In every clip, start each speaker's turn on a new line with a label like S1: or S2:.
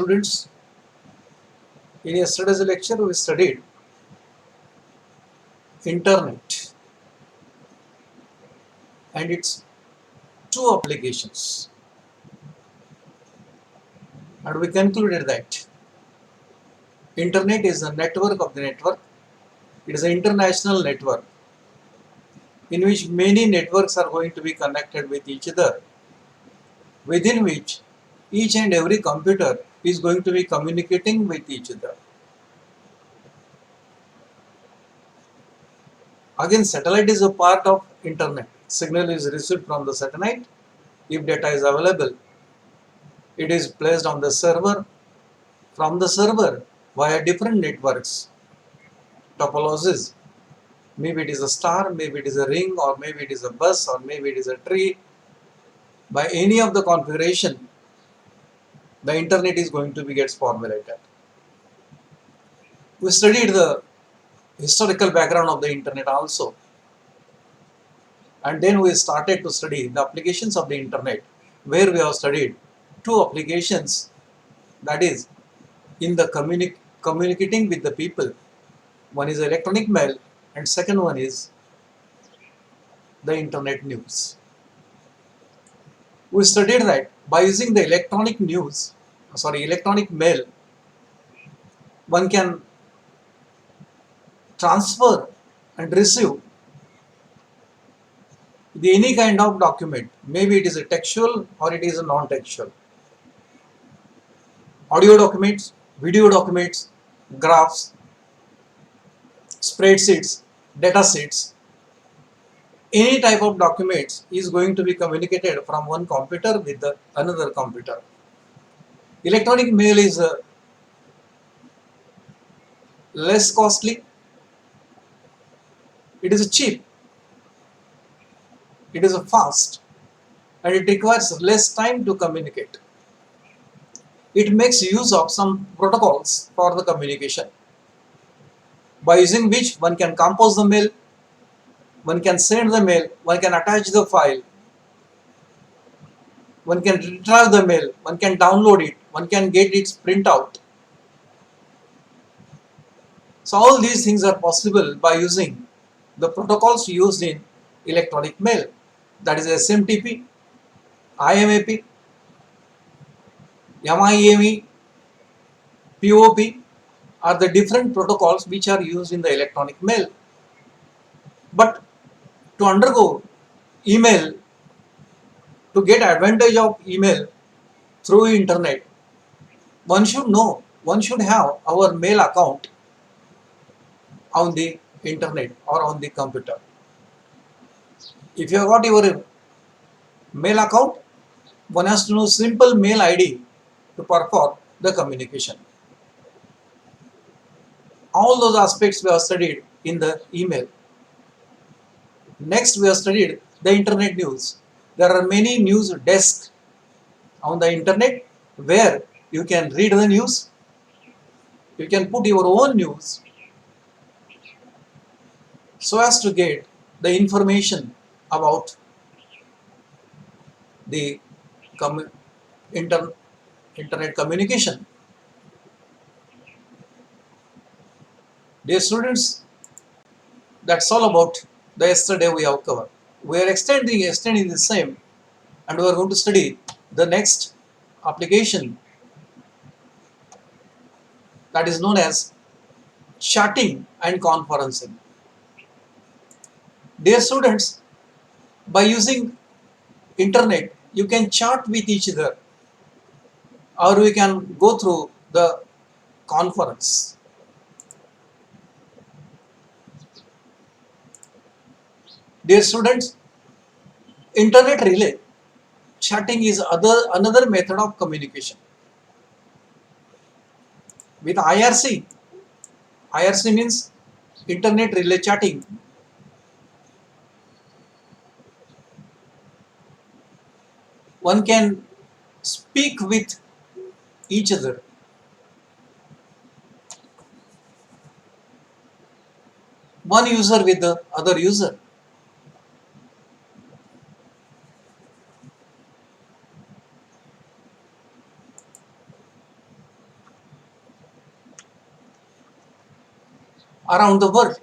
S1: students, in yesterday's lecture we studied internet and its two applications, and we concluded that internet is a network of the network. It is an international network in which many networks are going to be connected with each other, within which each and every computer is going to be communicating with each other. Again, satellite is a part of internet. Signal is received from the satellite. If data is available, it is placed on the server. From the server, via different networks, topologies, maybe it is a star, maybe it is a ring, or maybe it is a bus, or maybe it is a tree. By any of the configuration, the internet is going to be gets formulated. We studied the historical background of the internet also, and then we started to study the applications of the internet, where we have studied two applications, that is in the communicating with the people. One is electronic mail and second one is the internet news. We studied that by using the electronic mail, one can transfer and receive any kind of document. Maybe it is a textual or it is a non-textual. Audio documents, video documents, graphs, spreadsheets, data sheets, any type of documents is going to be communicated from one computer with the another computer. Electronic mail is less costly, it is cheap, it is fast, and it requires less time to communicate. It makes use of some protocols for the communication, by using which one can compose the mail, one can send the mail, one can attach the file, one can retrieve the mail, one can download it, one can get its printout. So all these things are possible by using the protocols used in electronic mail, that is SMTP, IMAP, MIME, POP are the different protocols which are used in the electronic mail. But to undergo email, to get advantage of email through internet, one should know, one should have our mail account on the internet or on the computer. If you have got your mail account, one has to know simple mail ID to perform the communication. All those aspects we have studied in the email. Next, we have studied the internet news. There are many news desks on the internet where you can read the news, you can put your own news so as to get the information about the internet communication. Dear students, that's all about the yesterday we have covered. We are extending the same, and we are going to study the next application, that is known as chatting and conferencing. Dear students, by using internet, you can chat with each other, or we can go through the conference. Dear students, internet relay chatting is another method of communication. With IRC means internet relay chatting. One can speak with each other. One user with the other user. around the world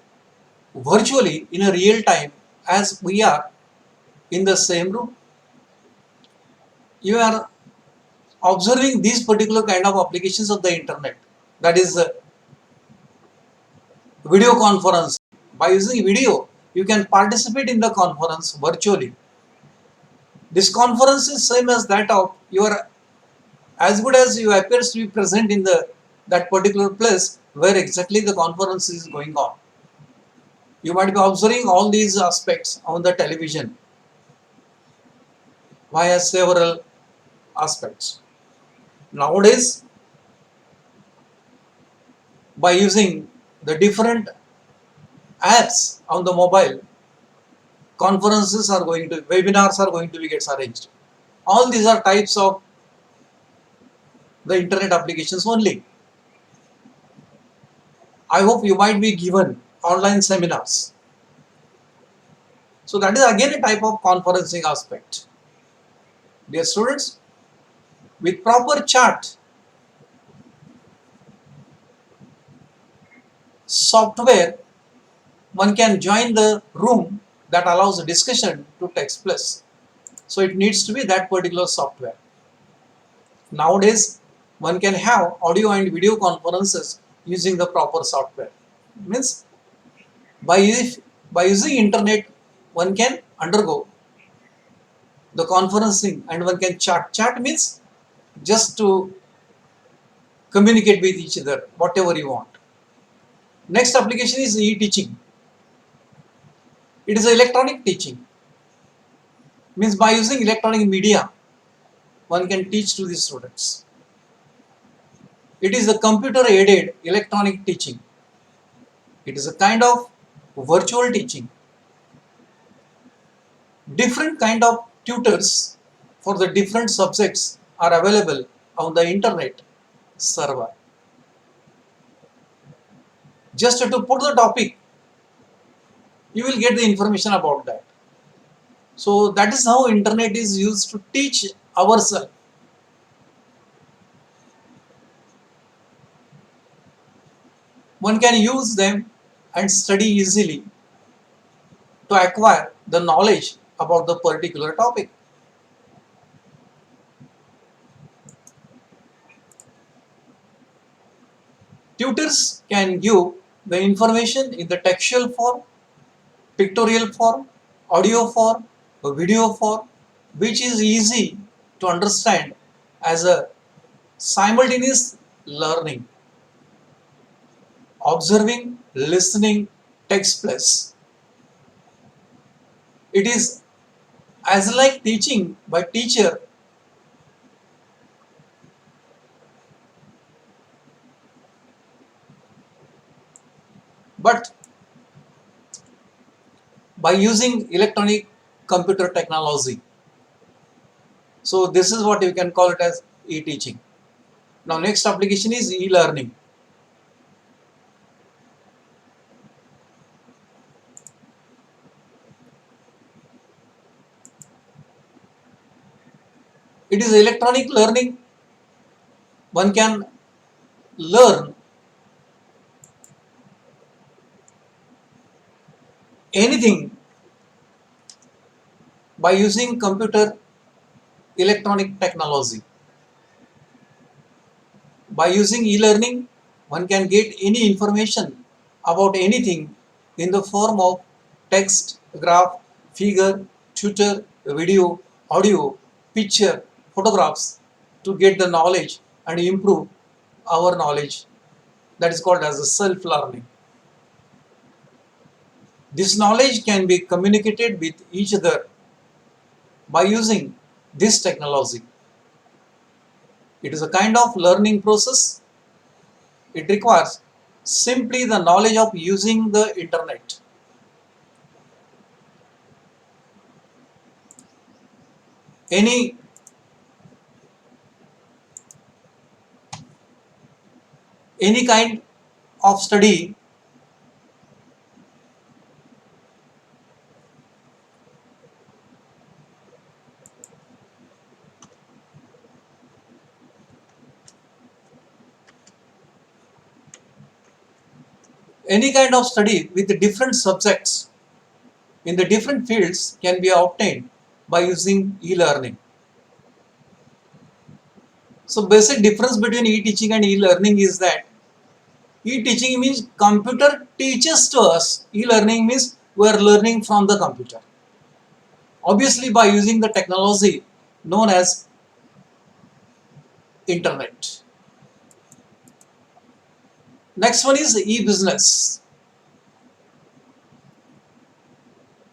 S1: virtually in a real time as we are in the same room. You are observing these particular kind of applications of the internet, that is video conference. By using video, you can participate in the conference virtually. This conference is same as that of you are as good as you appears to be present in the that particular place where exactly the conference is going on. You might be observing all these aspects on the television via several aspects. Nowadays, by using the different apps on the mobile, conferences are going to, webinars are going to be gets arranged. All these are types of the internet applications only. I hope you might be given online seminars. So that is again a type of conferencing aspect. Dear students, with proper chat software, one can join the room that allows the discussion to take place. So it needs to be that particular software. Nowadays, one can have audio and video conferences using the proper software. Means by, by using internet, one can undergo the conferencing and one can chat. Chat means just to communicate with each other, whatever you want. Next application is e-teaching. It is electronic teaching. Means by using electronic media, one can teach to the students. It is a computer aided electronic teaching. It is a kind of virtual teaching. Different kind of tutors for the different subjects are available on the internet server. Just to put the topic, you will get the information about that. So that is how internet is used to teach ourselves. One can use them and study easily to acquire the knowledge about the particular topic. Tutors can give the information in the textual form, pictorial form, audio form, or video form, which is easy to understand as a simultaneous learning. Observing, listening takes place. It is as like teaching by teacher, but by using electronic computer technology. So this is what you can call it as e-teaching. Now next application is e-learning. It is electronic learning. One can learn anything by using computer electronic technology. By using e-learning, one can get any information about anything in the form of text, graph, figure, tutor, video, audio, picture, photographs to get the knowledge and improve our knowledge. That is called as a self-learning. This knowledge can be communicated with each other by using this technology. It is a kind of learning process. It requires simply the knowledge of using the internet. Any kind of study Any kind of study with the different subjects in the different fields can be obtained by using e-learning. So basic difference between e-teaching and e-learning is that e-teaching means computer teaches to us. E-learning means we are learning from the computer. Obviously by using the technology known as internet. Next one is e-business.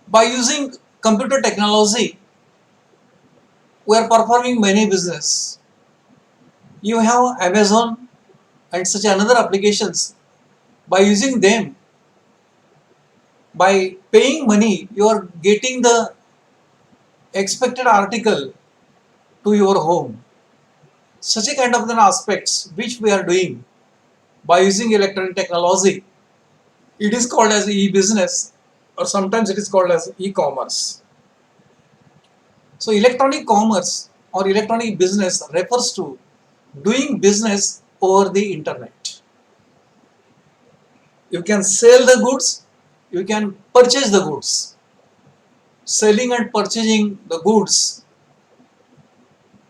S1: By using computer technology, we are performing many business. You have Amazon and such another applications. By using them, by paying money, you are getting the expected article to your home. Such a kind of an aspects which we are doing by using electronic technology. It is called as e-business, or sometimes it is called as e-commerce. So electronic commerce or electronic business refers to doing business over the internet. You can sell the goods, you can purchase the goods. Selling and purchasing the goods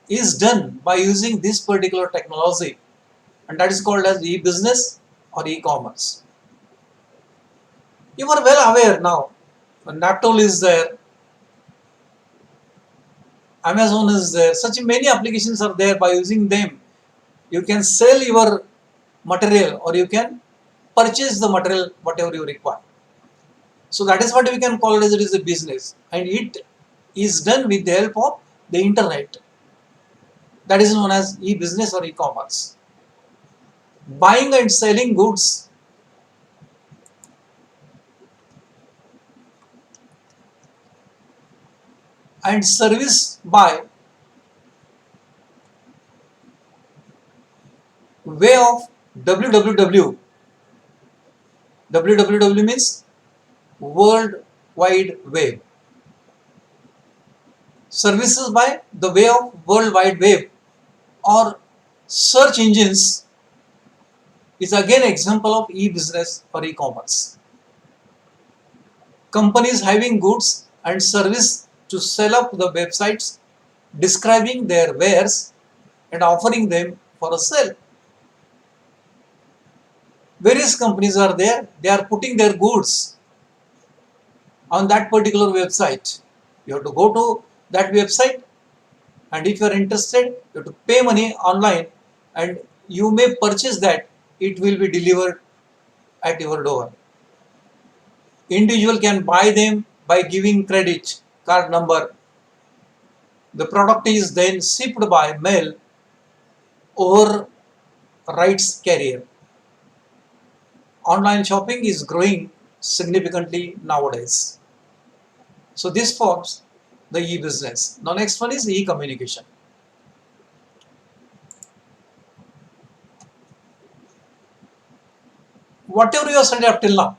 S1: is done by using this particular technology, and that is called as e-business or e-commerce. You are well aware now, Naptol is there, Amazon is there, such many applications are there. By using them, you can sell your material or you can purchase the material whatever you require. So that is what we can call it as a business, and it is done with the help of the internet. That is known as e-business or e-commerce. Buying and selling goods and service by way of www. www means World Wide Web. Services by the way of World Wide Web or search engines is again example of e-business or e-commerce. Companies having goods and service to sell up the websites describing their wares and offering them for a sale. Various companies are there, they are putting their goods on that particular website. You have to go to that website, and if you are interested, you have to pay money online and you may purchase that. It will be delivered at your door. Individual can buy them by giving credit card number. The product is then shipped by mail over rights carrier. Online shopping is growing significantly nowadays. So this forms the e-business. Now next one is e-communication. Whatever you have studied up till now,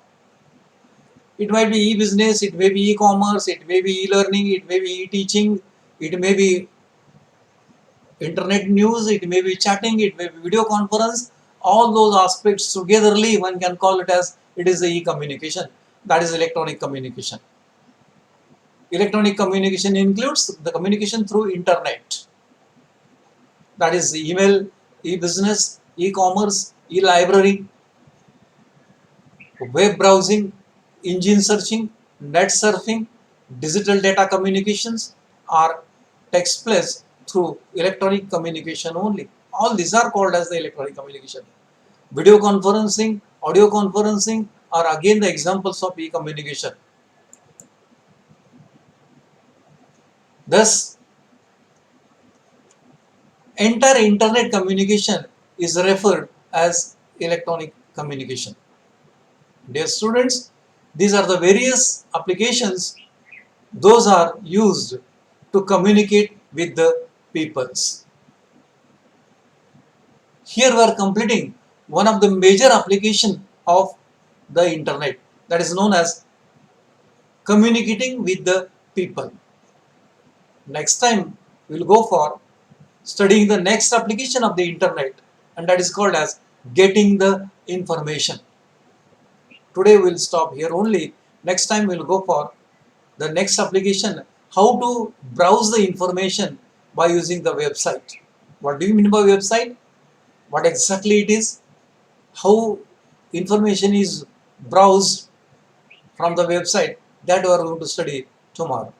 S1: it might be e-business, it may be e-commerce, it may be e-learning, it may be e-teaching, it may be internet news, it may be chatting, it may be video conference. All those aspects togetherly one can call it as it is the e-communication, that is electronic communication. Electronic communication includes the communication through internet, that is email, e-business, e-commerce, e-library, web browsing, engine searching, net surfing, digital data communications are takes place through electronic communication only. All these are called as the electronic communication. Video conferencing, audio conferencing are again the examples of e-communication. Thus, entire internet communication is referred as electronic communication. Dear students, these are the various applications those are used to communicate with the peoples. Here we are completing one of the major application of the internet, that is known as communicating with the people. Next time we will go for studying the next application of the internet, and that is called as getting the information. Today we'll stop here only. Next time we'll go for the next application, how to browse the information by using the website. What do you mean by website? What exactly it is? How information is browsed from the website? That we are going to study tomorrow.